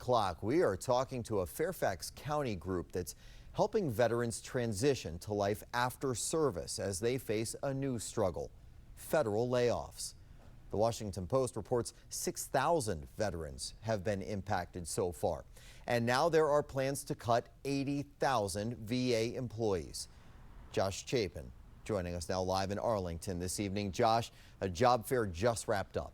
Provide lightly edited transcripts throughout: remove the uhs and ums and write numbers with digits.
o'clock, we are talking to a Fairfax County group that's helping veterans transition to life after service as they face a new struggle: federal layoffs. The Washington Post reports 6,000 veterans have been impacted so far. And now there are plans to cut 80,000 VA employees. Josh Chapin joining us now live in Arlington this evening. Josh, a job fair just wrapped up.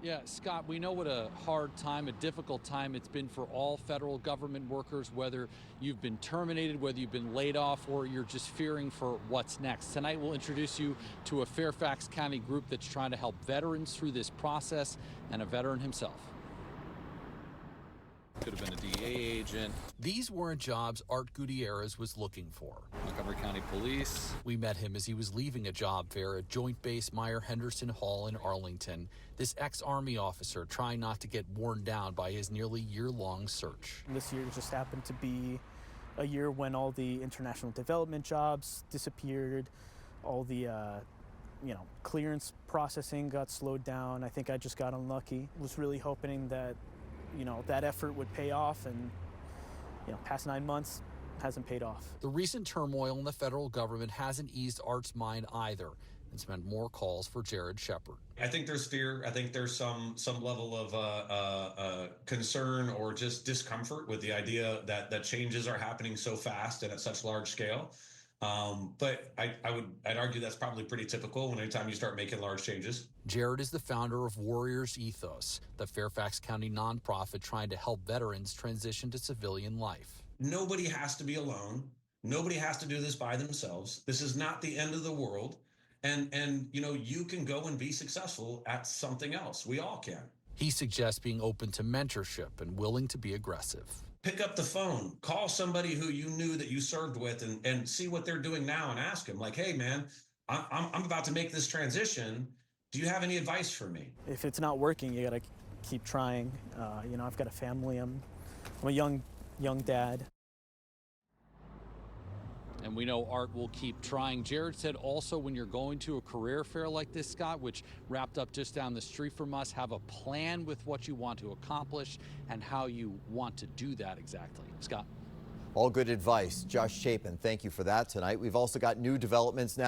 Yeah, Scott, we know what a hard time, a difficult time it's been for all federal government workers, whether you've been terminated, whether you've been laid off, or you're just fearing for what's next. Tonight, we'll introduce you to a Fairfax County group that's trying to help veterans through this process, and a veteran himself. Could have been a DA agent. These weren't jobs Art Gutierrez was looking for. Montgomery County Police. We met him as he was leaving a job fair at Joint Base Myer Henderson Hall in Arlington. This ex-Army officer trying not to get worn down by his nearly year-long search. This year just happened to be a year when all the international development jobs disappeared, all the clearance processing got slowed down. I think I just got unlucky. Was really hoping that that effort would pay off, and past 9 months hasn't paid off. The recent turmoil in the federal government hasn't eased Art's mind either. It's meant more calls for Jared Shepard. I think there's fear. I think there's some level of concern or just discomfort with the idea that changes are happening so fast and at such large scale. But I'd argue that's probably pretty typical when anytime you start making large changes. Jared is the founder of Warriors Ethos, the Fairfax County nonprofit trying to help veterans transition to civilian life. Nobody has to be alone. Nobody has to do this by themselves. This is not the end of the world. And you can go and be successful at something else. We all can. He suggests being open to mentorship and willing to be aggressive. Pick up the phone, call somebody who you knew that you served with, and see what they're doing now, and ask them, like, hey man, I'm about to make this transition. Do you have any advice for me? If it's not working, you gotta keep trying. I've got a family. I'm a young dad. And we know Art will keep trying. Jared said also, when you're going to a career fair like this, Scott, which wrapped up just down the street from us, have a plan with what you want to accomplish and how you want to do that exactly. Scott. All good advice. Josh Chapin, thank you for that tonight. We've also got new developments now.